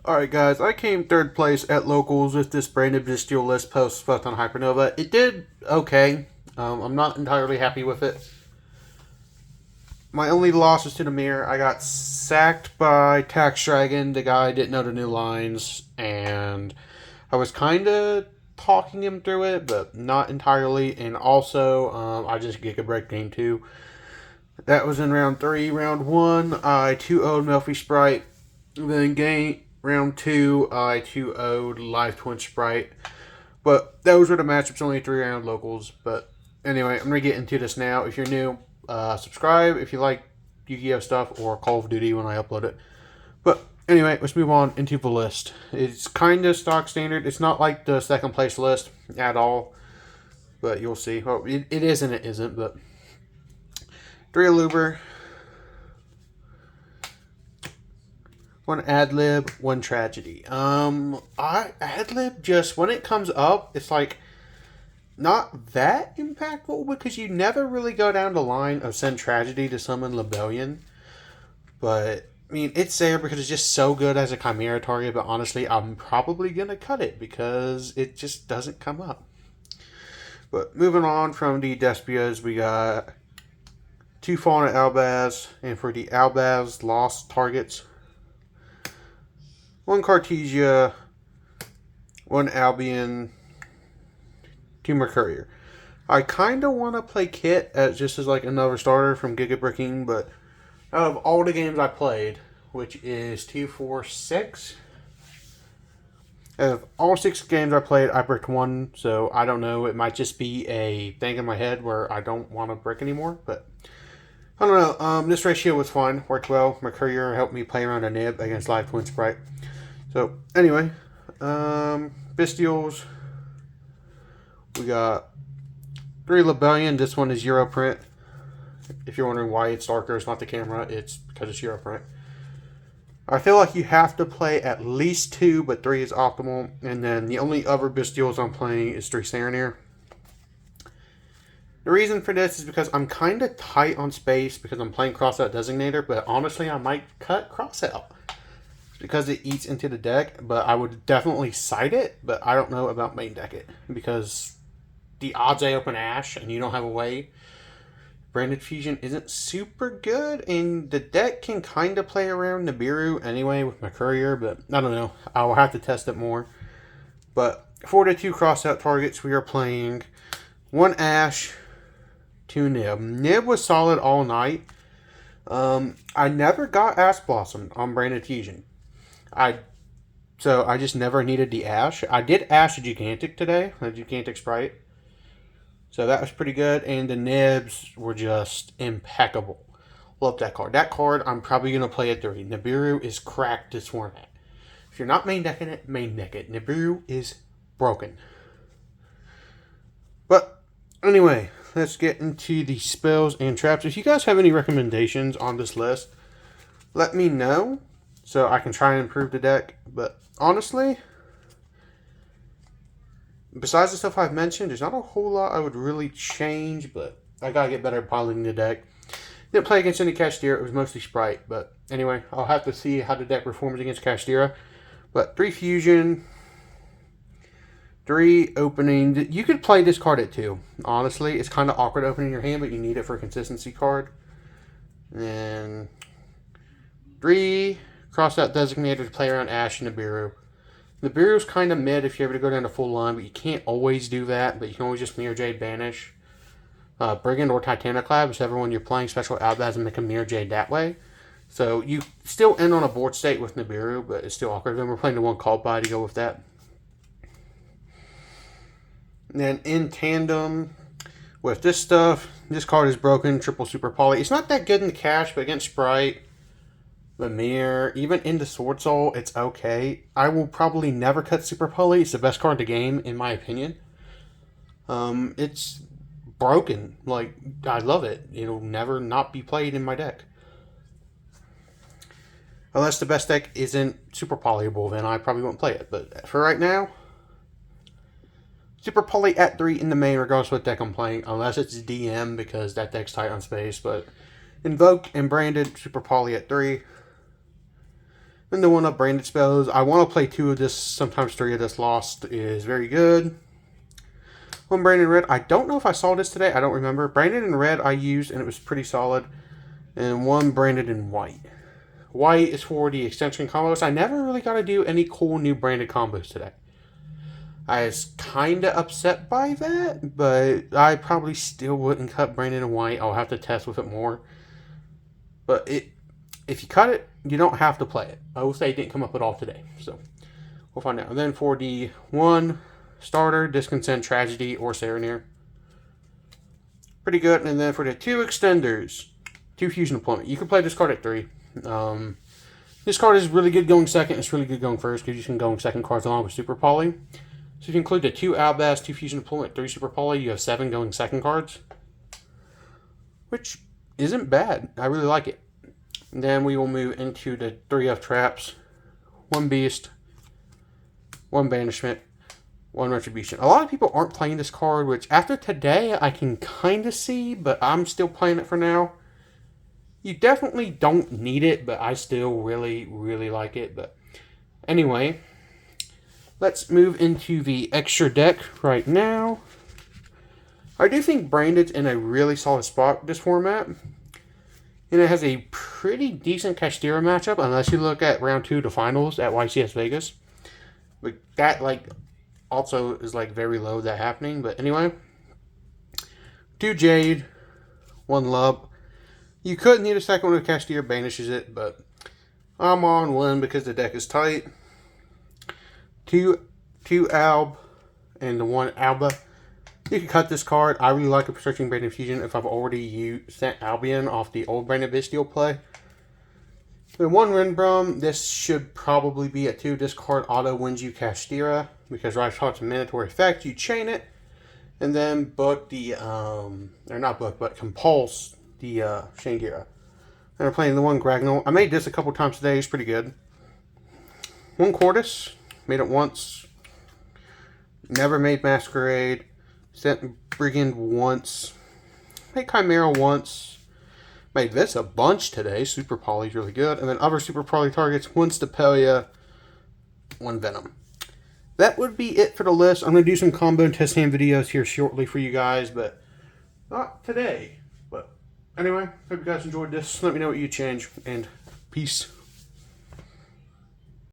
Alright guys, I came third place at locals with this branded Bystial list post both on Hypernova. It did okay. I'm not entirely happy with it. My only loss was to the mirror. I got sacked by Tax Dragon. The guy didn't know the new lines, and I was kind of talking him through it, but not entirely. And also, I just Giga Break game 2. That was in round 3. Round 1, I 2-0'd Melfi Sprite. Then game round 2, I 2-0'd Live Twin Sprite. But those were the matchups, only 3-round locals. But anyway, I'm going to get into this now. If you're new, subscribe if you like Yu-Gi-Oh stuff or Call of Duty when I upload it. But anyway, let's move on into the list. It's kind of stock standard. It's not like the second place list at all. But you'll see. Well, it is and it isn't, but 3 Aluber, 1 Adlib, 1 Tragedy. Adlib just, when it comes up, it's like not that impactful because you never really go down the line of send Tragedy to summon Lebellion. But, I mean, it's there because it's just so good as a Chimera target, but honestly, I'm probably going to cut it because it just doesn't come up. But moving on from the Despias, we got 2 Fauna Albaz, and for the Albaz lost targets, 1 Cartesia, 1 Albion, 2 Mercurier. I kind of want to play Kit as just as like another starter from Giga Bricking, but out of all the games I played, which is 2, 4, 6, out of all 6 games I played, I bricked 1, so I don't know. It might just be a thing in my head where I don't want to brick anymore, but I don't know. This ratio was fun, worked well. Mercurier helped me play around a nib against Live Twin Sprite. So, anyway, Bystials. We got 3 Lebellion. This one is Euro print. If you're wondering why it's darker, it's not the camera. It's because it's Euro print. I feel like you have to play at least 2, but 3 is optimal. And then the only other Bystials I'm playing is 3 Serenir. The reason for this is because I'm kind of tight on space because I'm playing Crossout Designator, but honestly, I might cut Crossout because it eats into the deck, but I would definitely side it, but I don't know about main deck it because the odds I open Ash and you don't have a way. Branded Fusion isn't super good, and the deck can kind of play around Nibiru anyway with my Courier, but I don't know. I'll have to test it more. But for the 2 crossout targets, we are playing 1 Ash, 2 Nib. Nib was solid all night. I never got Ash Blossom on Branded Fusion. So I just never needed the Ash. I did Ash a Gigantic today, a Gigantic Sprite. So that was pretty good, and the Nibs were just impeccable. Love that card. That card, I'm probably going to play at 3. Nibiru is cracked this format. If you're not main decking it, main deck it. Nibiru is broken. But anyway, let's get into the spells and traps. If you guys have any recommendations on this list, let me know so I can try and improve the deck. But honestly, besides the stuff I've mentioned, there's not a whole lot I would really change, but I gotta get better at piloting the deck. Didn't play against any Kashtira, it was mostly Sprite, but anyway, I'll have to see how the deck performs against Kashtira. But 3 Fusion, 3 Opening. You could play this card at 2. Honestly, it's kind of awkward opening your hand, but you need it for a consistency card. And 3 Crossout Designator to play around Ash and Nibiru. Nibiru's kind of mid if you're able to go down to full line, but you can't always do that. But you can always just Mirror Jade Banish. Brigand or Titaniclad, whichever one you're playing, special Albaz and make a Mirror Jade that way. So you still end on a board state with Nibiru, but it's still awkward. Then we're playing the 1 Called By to go with that. And then in tandem with this stuff, this card is broken, triple super poly. It's not that good in the cash, but against Sprite, Lemire, even into Sword Soul, it's okay. I will probably never cut Super Poly. It's the best card in the game, in my opinion. It's broken. Like, I love it. It'll never not be played in my deck. Unless the best deck isn't super polyable, then I probably won't play it. But for right now, super poly at 3 in the main, regardless of what deck I'm playing. Unless it's DM, because that deck's tight on space. But Invoked and Branded, super poly at 3. And the one up branded spells. I want to play 2 of this, sometimes 3 of this. Lost is very good. One branded red. I don't know if I saw this today. I don't remember. Branded in red I used and it was pretty solid. And one branded in white. White is for the extension combos. I never really got to do any cool new branded combos today. I was kind of upset by that, but I probably still wouldn't cut branded in white. I'll have to test with it more. But if you cut it, you don't have to play it. I will say it didn't come up at all today. So we'll find out. And then for the 1 starter, Discontent, Tragedy, or Serenir. Pretty good. And then for the 2 extenders, 2 Fusion Deployment. You can play this card at 3. This card is really good going second. It's really good going first because you can go in second cards along with Super Poly. So if you include the 2 Albaz, 2 Fusion Deployment, 3 Super Poly, you have 7 going second cards. Which isn't bad. I really like it. And then we will move into the 3 of traps. 1 Beast, 1 Banishment, 1 Retribution. A lot of people aren't playing this card, which after today I can kind of see, but I'm still playing it for now. You definitely don't need it, but I still really, really like it. But anyway, let's move into the extra deck right now. I do think Branded's in a really solid spot this format. And it has a pretty decent Kashtira matchup, unless you look at round 2 to finals at YCS Vegas. But that, also is, very low, that happening. But anyway, 2 Jade, 1 Lub. You could need a second one if Kashtira banishes it, but I'm on 1 because the deck is tight. 2 Alb and the 1 Alba. You can cut this card. I really like it for searching Branded Fusion if I've already sent Albion off the old Branded Bystial play. The 1 Renbrum, this should probably be a 2. This card auto wins you Kashtira because right shot's a mandatory effect. You chain it and then book the, or not book, but compulse the Shangira. And I'm playing the 1 Gragnol. I made this a couple times today. It's pretty good. 1 Cordis. Made it once. Never made Masquerade. Sent Brigand once. Made Chimera once. Made this a bunch today. Super Poly's really good. And then other Super Poly targets. 1 Stapelia. 1 Venom. That would be it for the list. I'm going to do some combo and test hand videos here shortly for you guys. But not today. But anyway, hope you guys enjoyed this. Let me know what you change. And peace.